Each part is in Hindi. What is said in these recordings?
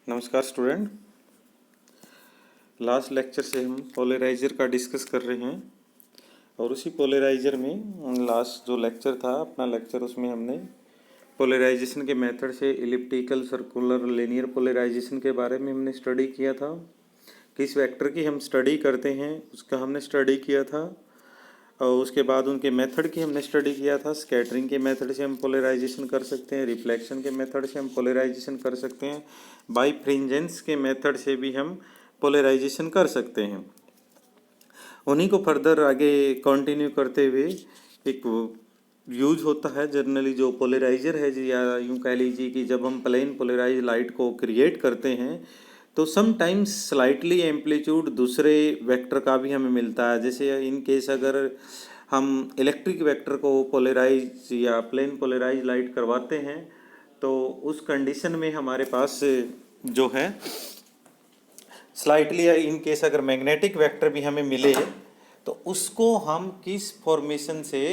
नमस्कार स्टूडेंट। लास्ट लेक्चर से हम पोलराइज़र का डिस्कस कर रहे हैं और उसी पोलराइज़र में लास्ट जो लेक्चर था अपना लेक्चर, उसमें हमने पोलराइजेशन के मेथड से इलिप्टिकल, सर्कुलर, लीनियर पोलराइजेशन के बारे में हमने स्टडी किया था। किस वेक्टर की हम स्टडी करते हैं उसका हमने स्टडी किया था और उसके बाद उनके मेथड की हमने स्टडी किया था। स्कैटरिंग के मेथड से हम पोलराइजेशन कर सकते हैं, रिफ्लेक्शन के मेथड से हम पोलराइजेशन कर सकते हैं, बाइफ्रिंजेंस के मेथड से भी हम पोलराइजेशन कर सकते हैं। उन्हीं को फर्दर आगे कंटिन्यू करते हुए एक यूज होता है जनरली जो पोलराइजर है जी, या यूँ कह लीजिए कि जब हम प्लेन पोलराइज लाइट को क्रिएट करते हैं तो समटाइम्स स्लाइटली एम्पलीट्यूड दूसरे वेक्टर का भी हमें मिलता है। जैसे इन केस अगर हम इलेक्ट्रिक वेक्टर को पोलराइज या प्लेन पोलराइज लाइट करवाते हैं तो उस कंडीशन में हमारे पास जो है स्लाइटली, या इन केस अगर मैग्नेटिक वेक्टर भी हमें मिले तो उसको हम किस फॉर्मेशन से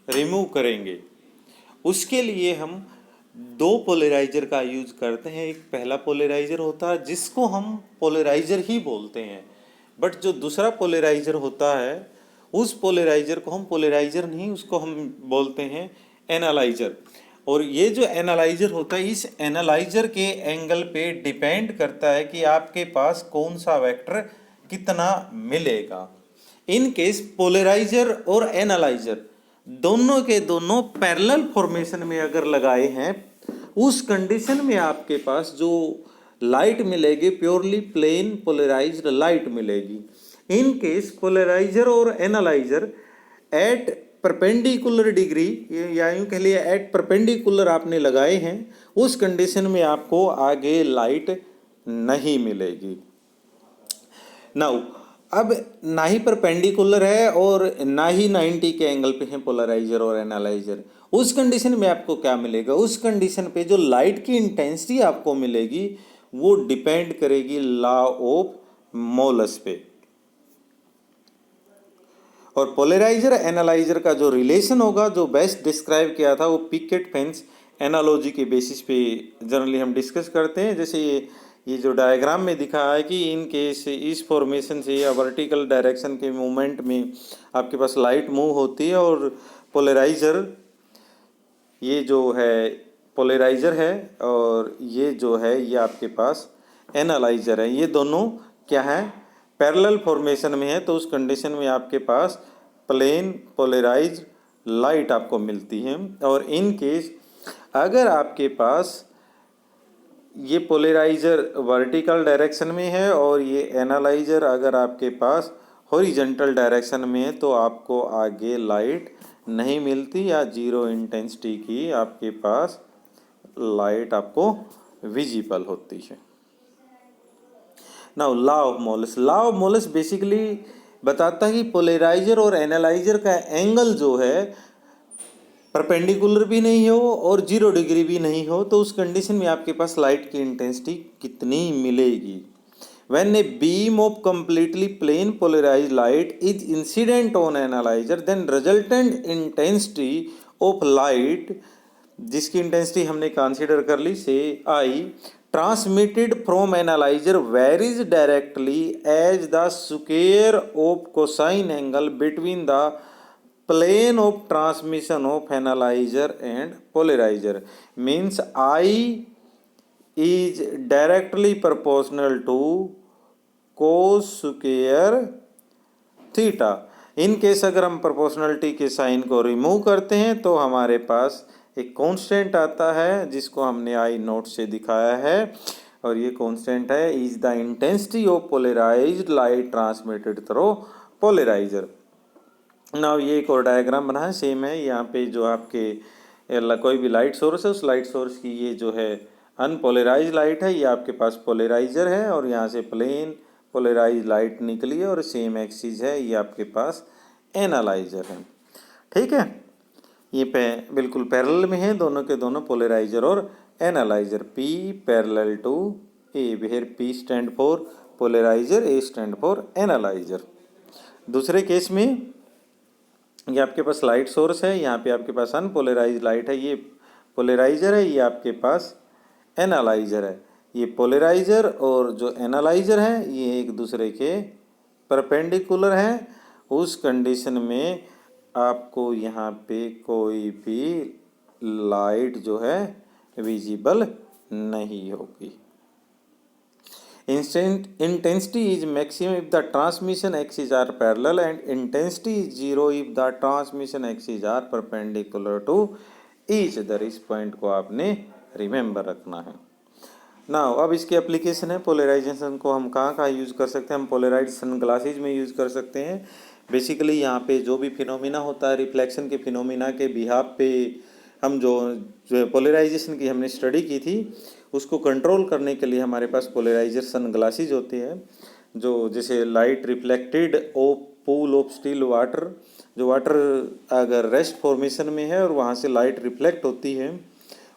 रिमूव करेंगे, उसके लिए हम दो पोलराइजर का यूज करते हैं। एक पहला पोलराइजर होता है जिसको हम पोलराइजर ही बोलते हैं, बट जो दूसरा पोलराइजर होता है उस पोलराइजर को हम पोलराइजर नहीं, उसको हम बोलते हैं एनालाइजर। और ये जो एनालाइजर होता है, इस एनालाइजर के एंगल पे डिपेंड करता है कि आपके पास कौन सा वेक्टर कितना मिलेगा। इन केस पोलराइजर और एनालाइजर दोनों के दोनों पैरेलल फॉर्मेशन में अगर लगाए हैं, उस कंडीशन में आपके पास जो लाइट मिलेगी प्योरली प्लेन पोलराइज्ड लाइट मिलेगी। इन केस पोलराइजर और एनालाइजर एट परपेंडिकुलर डिग्री, या यूँ कह लिए एट परपेंडिकुलर आपने लगाए हैं, उस कंडीशन में आपको आगे लाइट नहीं मिलेगी। नाउ अब ना ही परपेंडिकुलर है और ना ही 90 के एंगल पे है पोलराइजर और एनालाइजर, उस कंडीशन में आपको क्या मिलेगा? उस कंडीशन पे जो लाइट की इंटेंसिटी आपको मिलेगी वो डिपेंड करेगी लॉ ऑफ मोलस पे। और पोलराइजर एनालाइजर का जो रिलेशन होगा, जो बेस्ट डिस्क्राइब किया था, वो पिकेट फेंस एनालॉजी के बेसिस पे जनरली हम डिस्कस करते हैं। जैसे ये जो डायग्राम में दिखा है कि इन केस इस फॉर्मेशन से या वर्टिकल डायरेक्शन के मूवमेंट में आपके पास लाइट मूव होती है और पोलराइजर, ये जो है पोलराइजर है और ये जो है ये आपके पास एनालाइजर है, ये दोनों क्या है? पैरेलल फॉर्मेशन में है। तो उस कंडीशन में आपके पास प्लेन पोलराइज लाइट आपको मिलती है। और इन केस अगर आपके पास ये पोलराइजर वर्टिकल डायरेक्शन में है और ये एनालाइजर अगर आपके पास हॉरिजॉन्टल डायरेक्शन में है तो आपको आगे लाइट नहीं मिलती, या जीरो इंटेंसिटी की आपके पास लाइट आपको विजिबल होती है। Now law of moles, law of moles basically बताता है कि पोलराइजर और एनालाइजर का एंगल जो है परपेंडिकुलर भी नहीं हो और 0 डिग्री भी नहीं हो, तो उस कंडीशन में आपके पास लाइट की इंटेंसिटी कितनी मिलेगी। When a beam of completely plane polarized light is incident on analyzer, then resultant intensity of light, जिसकी इंटेंसिटी हमने कंसीडर कर ली से I, transmitted from analyzer varies directly as the square of cosine angle between the plane of transmission of analyzer and polarizer. Means I is directly proportional to cos square theta. In case अगर हम प्रोपोर्शनलिटी के साइन को रिमूव करते हैं तो हमारे पास एक कांस्टेंट आता है जिसको हमने आई नोट से दिखाया है, और ये कांस्टेंट है is the intensity of polarised light transmitted through polariser. ना ये एक और डायग्राम बना है, सेम है। यहाँ पे जो आपके कोई भी लाइट सोर्स है, उस लाइट सोर्स की ये जो है अनपोलराइज लाइट है, ये आपके पास पोलराइजर है, और यहाँ से प्लेन पोलराइज लाइट निकली है और सेम एक्सिस है, ये आपके पास एनालाइजर है। ठीक है, ये बिल्कुल पैरेलल में है दोनों के दोनों, पोलराइजर और analyser. P parallel to A, where P stand for polariser, A stand for analyser. दूसरे केस में ये आपके पास लाइट सोर्स है, यहाँ पे आपके पास अनपोलराइज लाइट है, ये पोलराइजर है, ये आपके पास एनालाइजर है। ये पोलराइजर और जो एनालाइजर है ये एक दूसरे के परपेंडिकुलर हैं, उस कंडीशन में आपको यहाँ पे कोई भी लाइट जो है विजिबल नहीं होगी। Intensity is maximum if the transmission axes are parallel and intensity is zero if the transmission axes are perpendicular to each other। इस पॉइंट को आपने रिमेंबर रखना है। नाउ अब इसकी एप्लीकेशन है, पोलराइजेशन को हम कहाँ कहाँ यूज़ कर सकते हैं। हम पोलराइज्ड सनग्लासेज में यूज़ कर सकते हैं। बेसिकली यहाँ पे जो भी फिनोमिना होता है रिफ्लेक्शन के फिनोमिना के बिहाफ पे हम जो पोलराइजेशन की हमने स्टडी की थी उसको कंट्रोल करने के लिए हमारे पास पोलराइजर सनग्लासेज होते हैं, जो जैसे लाइट रिफ्लेक्टेड ओ पूल ऑफ स्टिल वाटर, जो वाटर अगर रेस्ट फॉर्मेशन में है और वहाँ से लाइट रिफ्लेक्ट होती है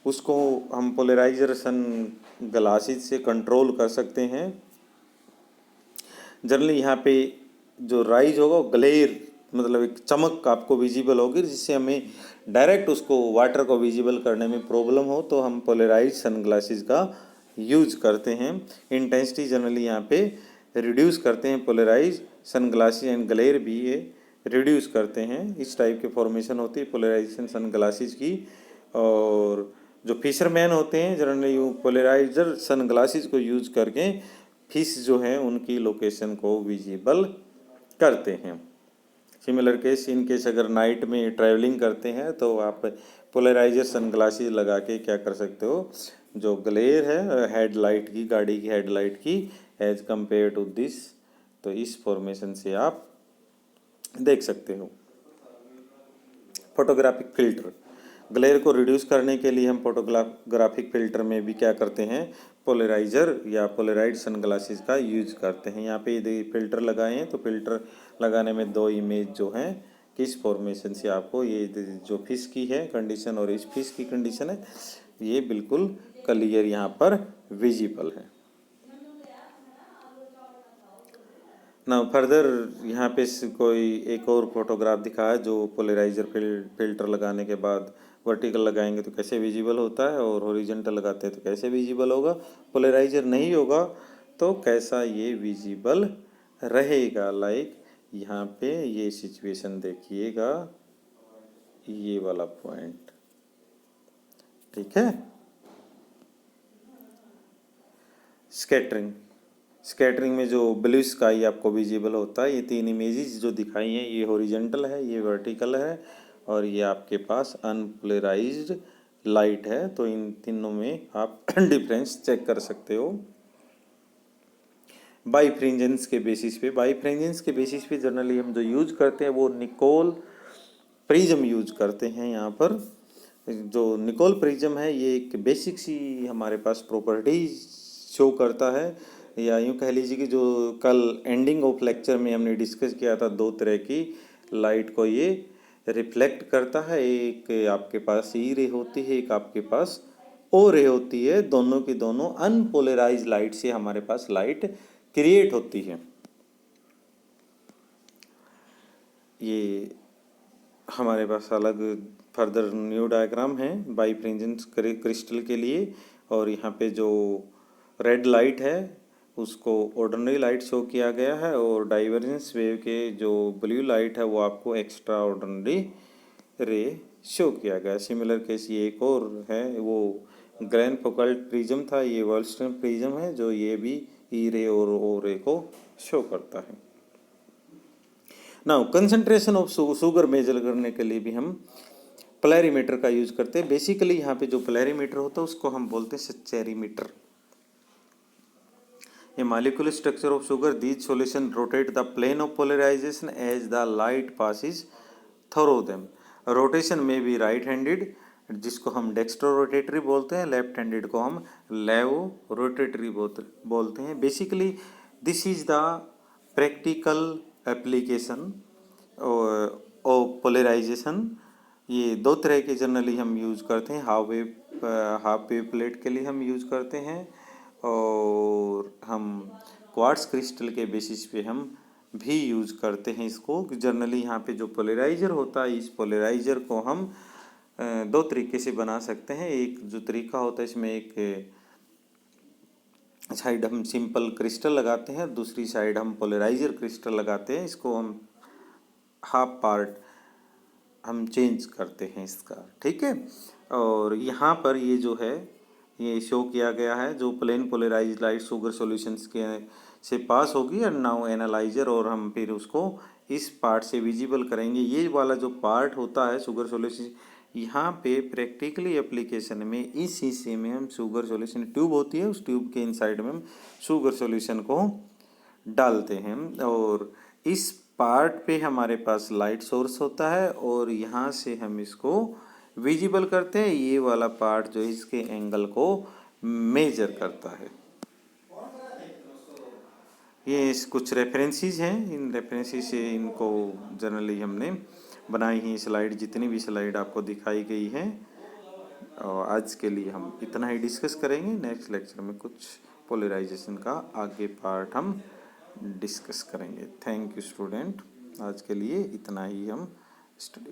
उसको हम पोलराइजर सन ग्लासेज से कंट्रोल कर सकते हैं। जनरली यहाँ पे जो राइज होगा वो ग्लेयर मतलब एक चमक आपको विजिबल होगी, जिससे हमें डायरेक्ट उसको वाटर को विजिबल करने में प्रॉब्लम हो तो हम पोलराइज सनग्लासेस का यूज करते हैं। इंटेंसिटी जनरली यहाँ पे रिड्यूस करते हैं, पोलराइज सनग्लासेस एंड ग्लेयर भी ये रिड्यूस करते हैं। इस टाइप के फॉर्मेशन होती है पोलराइजेशन सनग्लासेस की। और जो फिशरमैन होते हैं जनरली पोलराइजर सनग्लासेस को यूज करके फिश जो है उनकी लोकेशन को विजिबल करते हैं। सिमिलर केस इन केस अगर नाइट में ट्रैवलिंग करते हैं तो आप पोलराइजर सनग्लासेस लगा के क्या कर सकते हो, जो ग्लेयर है हेडलाइट की, गाड़ी की हेडलाइट की एज कंपेयर टू दिस, तो इस फॉर्मेशन से आप देख सकते हो। फोटोग्राफिक फिल्टर, ग्लेयर को रिड्यूस करने के लिए हम फोटोग्राफिक फिल्टर में भी क्या करते हैं, पोलराइजर या पोलराइड सनग्लासेस का यूज करते हैं। यहाँ पे ये फिल्टर लगाए हैं तो फिल्टर लगाने में दो इमेज जो हैं किस फॉर्मेशन से आपको ये जो फिश की है कंडीशन और इस फिश की कंडीशन है ये बिल्कुल क्लियर यहाँ पर विजिबल है। ना फर्दर यहाँ पे कोई एक और फोटोग्राफ दिखाया जो पोलराइजर फिल्टर लगाने के बाद वर्टिकल लगाएंगे तो कैसे विजिबल होता है और हॉरिजॉन्टल लगाते हैं तो कैसे विजिबल होगा, पोलराइजर नहीं होगा तो कैसा ये विजिबल रहेगा। लाइक यहाँ पे ये सिचुएशन देखिएगा, ये वाला पॉइंट, ठीक है। स्कैटरिंग में जो ब्लू स्काई आपको विजिबल होता है, ये तीन इमेजेस जो दिखाई हैं ये हॉरिजॉन्टल है, ये वर्टिकल है और ये आपके पास अनपोलराइज्ड लाइट है। तो इन तीनों में आप डिफरेंस चेक कर सकते हो बाइफ्रेंजेंस के बेसिस पे। बाइफ्रेंजेंस के बेसिस पे जनरली हम जो यूज करते हैं वो निकोल प्रिज्म यूज करते हैं। यहाँ पर जो निकोल प्रिज्म है ये एक बेसिक सी हमारे पास प्रॉपर्टीज शो करता है, या यूँ कह लीजिए कि जो कल एंडिंग ऑफ लेक्चर में हमने डिस्कस किया था, दो तरह की लाइट को ये रिफ्लेक्ट करता है। एक आपके पास ई रे होती है, एक आपके पास ओ रे होती है। दोनों की दोनों अनपोलराइज लाइट से हमारे पास लाइट क्रिएट होती है। ये हमारे पास अलग फर्दर न्यू डायग्राम है बाइफ्रेंजेंस क्रिस्टल के लिए। और यहाँ पे जो रेड लाइट है उसको ऑर्डिनरी लाइट शो किया गया है और डाइवर्जेंस वेव के जो ब्लू लाइट है वो आपको एक्स्ट्रा ऑर्डिनरी रे शो किया गया। सिमिलर केस ये एक और है, वो ग्रैंड फोकल प्रिज्म था, ये वॉलस्टन प्रिज्म है जो ये भी ई रे और ओ रे को शो करता है। Now concentration of sugar measure करने के लिए भी हम पोलैरीमीटर का यूज करते हैं। बेसिकली यहाँ पे जो पोलैरीमीटर होता है उसको हम बोलते हैं सचेरीमीटर। A molecular structure of sugar, these solution rotate the plane of polarization as the light passes through them. Rotation may be right handed, जिसको हम डेक्स्ट्रो रोटेटरी बोलते हैं, लेफ्ट हैंडेड को हम लेवो रोटेटरी बोलते हैं। Basically this is the practical application of polarisation. ये दो तरह के जनरली हम यूज़ करते हैं, हाफ वेव प्लेट के लिए हम यूज़ करते हैं और हम क्वार्ट्ज क्रिस्टल के बेसिस पे हम भी यूज़ करते हैं इसको। जनरली यहाँ पे जो पोलराइजर होता है इस पोलराइजर को हम दो तरीके से बना सकते हैं। एक जो तरीका होता है इसमें एक साइड हम सिंपल क्रिस्टल लगाते हैं, दूसरी साइड हम पोलराइजर क्रिस्टल लगाते हैं। इसको हम हाफ पार्ट हम चेंज करते हैं इसका, ठीक है। और यहाँ पर ये जो है ये शो किया गया है, जो plane polarise light sugar solutions के से पास होगी और नाउ एनालाइजर, और हम फिर उसको इस पार्ट से विजिबल करेंगे। ये वाला जो पार्ट होता है शुगर सॉल्यूशन, यहाँ पे प्रैक्टिकली एप्लीकेशन में इस शीशे में हम शुगर सॉल्यूशन ट्यूब होती है, उस ट्यूब के इनसाइड में हम शुगर सॉल्यूशन को डालते हैं। और इस पार्ट पे हमारे पास लाइट सोर्स होता है और यहाँ से हम इसको विजिबल करते हैं। ये वाला पार्ट जो इसके एंगल को मेजर करता है। ये कुछ रेफरेंसेस हैं, इन रेफरेंसेस से इनको जनरली हमने बनाई ही स्लाइड, जितनी भी स्लाइड आपको दिखाई गई है। और आज के लिए हम इतना ही डिस्कस करेंगे। नेक्स्ट लेक्चर में कुछ पोलराइजेशन का आगे पार्ट हम डिस्कस करेंगे। थैंक यू स्टूडेंट, आज के लिए इतना ही हम स्टडी